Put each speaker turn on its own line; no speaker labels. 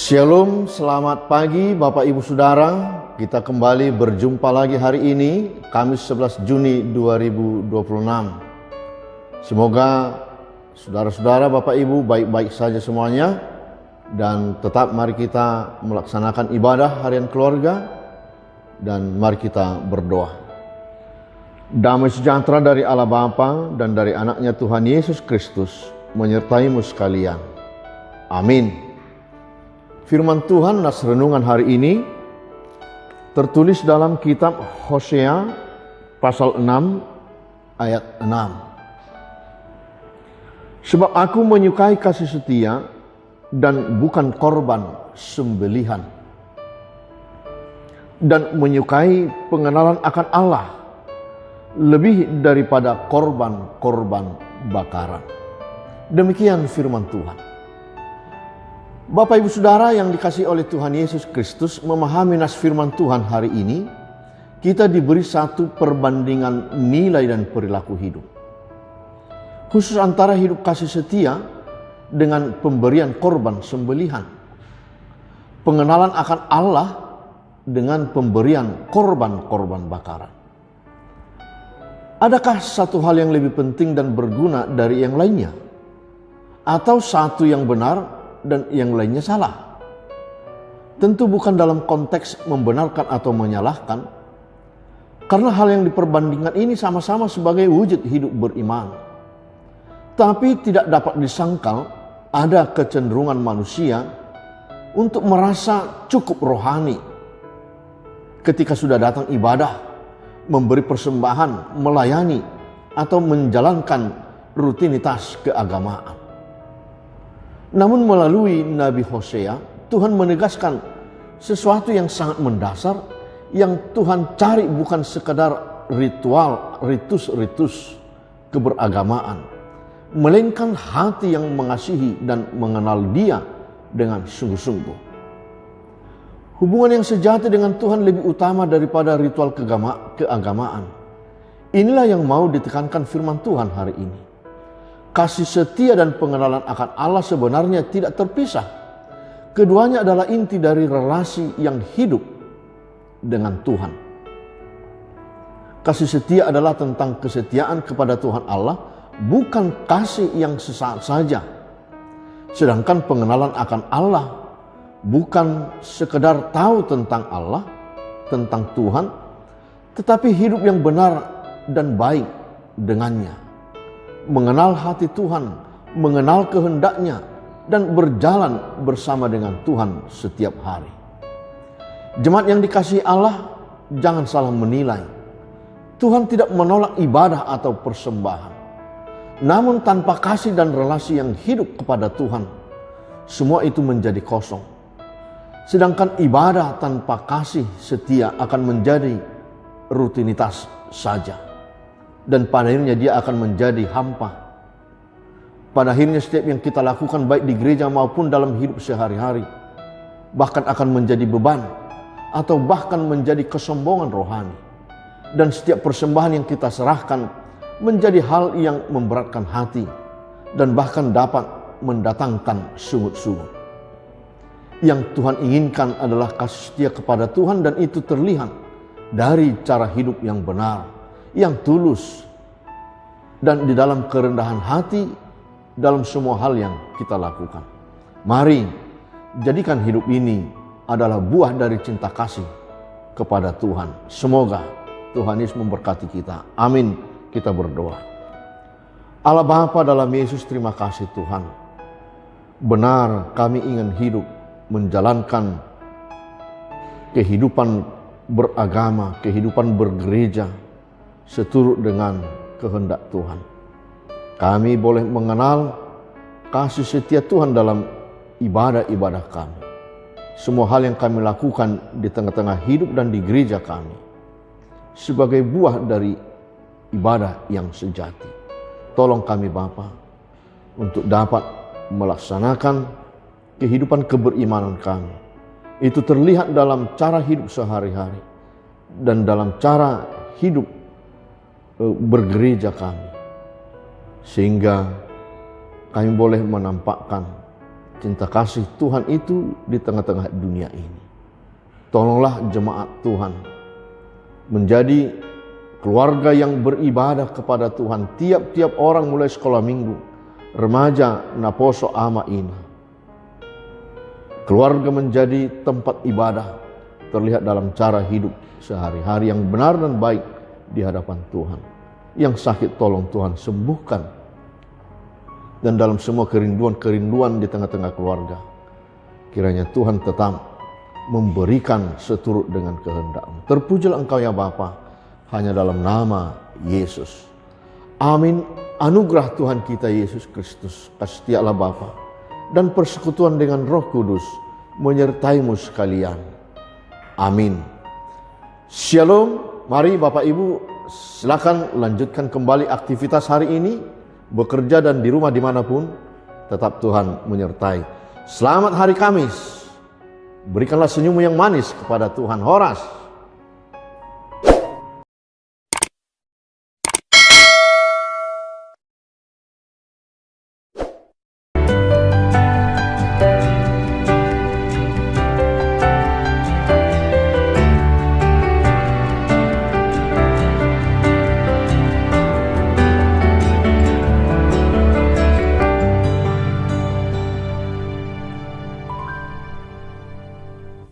Shalom, selamat pagi Bapak Ibu Saudara. Kita kembali berjumpa lagi hari ini, Kamis 11 Juni 2026. Semoga saudara-saudara Bapak Ibu baik-baik saja semuanya. Dan tetap mari kita melaksanakan ibadah harian keluarga. Dan mari kita berdoa. Damai sejahtera dari Allah Bapa dan dari anaknya Tuhan Yesus Kristus menyertaimu sekalian. Amin. Firman Tuhan nas renungan hari ini tertulis dalam kitab Hosea pasal 6 ayat 6. Sebab aku menyukai kasih setia dan bukan korban sembelihan, dan menyukai pengenalan akan Allah lebih daripada korban-korban bakaran. Demikian firman Tuhan. Bapak Ibu Saudara yang dikasihi oleh Tuhan Yesus Kristus, memahami nas firman Tuhan hari ini, kita diberi satu perbandingan nilai dan perilaku hidup. Khusus antara hidup kasih setia dengan pemberian korban sembelihan. Pengenalan akan Allah dengan pemberian korban-korban bakaran. Adakah satu hal yang lebih penting dan berguna dari yang lainnya? Atau satu yang benar dan yang lainnya salah? Tentu bukan dalam konteks membenarkan atau menyalahkan, karena hal yang diperbandingkan ini sama-sama sebagai wujud hidup beriman. Tapi tidak dapat disangkal ada kecenderungan manusia untuk merasa cukup rohani ketika sudah datang ibadah, memberi persembahan, melayani, atau menjalankan rutinitas keagamaan. Namun melalui Nabi Hosea, Tuhan menegaskan sesuatu yang sangat mendasar, yang Tuhan cari bukan sekedar ritual, ritus keberagamaan, melainkan hati yang mengasihi dan mengenal Dia dengan sungguh-sungguh. Hubungan yang sejati dengan Tuhan lebih utama daripada ritual keagamaan. Inilah yang mau ditekankan firman Tuhan hari ini. Kasih setia dan pengenalan akan Allah sebenarnya tidak terpisah. Keduanya adalah inti dari relasi yang hidup dengan Tuhan. Kasih setia adalah tentang kesetiaan kepada Tuhan Allah, bukan kasih yang sesaat saja. Sedangkan pengenalan akan Allah bukan sekedar tahu tentang Allah, tentang Tuhan, tetapi hidup yang benar dan baik dengannya. Mengenal hati Tuhan, mengenal kehendaknya, dan berjalan bersama dengan Tuhan setiap hari. Jemaat yang dikasihi Allah, jangan salah menilai. Tuhan tidak menolak ibadah atau persembahan. Namun tanpa kasih dan relasi yang hidup kepada Tuhan, semua itu menjadi kosong. Sedangkan ibadah tanpa kasih setia akan menjadi rutinitas saja. Dan pada akhirnya dia akan menjadi hampa. Pada akhirnya setiap yang kita lakukan baik di gereja maupun dalam hidup sehari-hari, bahkan akan menjadi beban atau bahkan menjadi kesombongan rohani. Dan setiap persembahan yang kita serahkan menjadi hal yang memberatkan hati dan bahkan dapat mendatangkan sungut-sungut. Yang Tuhan inginkan adalah kasih setia kepada Tuhan, dan itu terlihat dari cara hidup yang benar, yang tulus, dan di dalam kerendahan hati dalam semua hal yang kita lakukan. Mari jadikan hidup ini adalah buah dari cinta kasih kepada Tuhan. Semoga Tuhan Yesus memberkati kita. Amin. Kita berdoa. Allah Bapa dalam Yesus, terima kasih Tuhan. Benar kami ingin hidup menjalankan kehidupan beragama, kehidupan bergereja seturut dengan kehendak Tuhan. Kami boleh mengenal kasih setia Tuhan dalam ibadah-ibadah kami. Semua hal yang kami lakukan di tengah-tengah hidup dan di gereja kami sebagai buah dari ibadah yang sejati. Tolong kami Bapa untuk dapat melaksanakan kehidupan keberimanan kami. Itu terlihat dalam cara hidup sehari-hari dan dalam cara hidup bergereja kami, sehingga kami boleh menampakkan cinta kasih Tuhan itu di tengah-tengah dunia ini. Tolonglah jemaat Tuhan menjadi keluarga yang beribadah kepada Tuhan. Tiap-tiap orang mulai sekolah minggu, remaja, naposo, ama, ina. Keluarga menjadi tempat ibadah, terlihat dalam cara hidup sehari-hari yang benar dan baik di hadapan Tuhan. Yang sakit tolong Tuhan sembuhkan. Dan dalam semua kerinduan-kerinduan di tengah-tengah keluarga, kiranya Tuhan tetap memberikan seturut dengan kehendak-Mu. Terpujilah Engkau ya Bapa, hanya dalam nama Yesus. Amin. Anugerah Tuhan kita Yesus Kristus, kasih setia Allah Bapa, dan persekutuan dengan Roh Kudus menyertaimu sekalian. Amin. Shalom. Mari Bapak Ibu silakan lanjutkan kembali aktivitas hari ini, bekerja dan di rumah dimanapun, tetap Tuhan menyertai. Selamat hari Kamis. Berikanlah senyummu yang manis kepada Tuhan. Horas.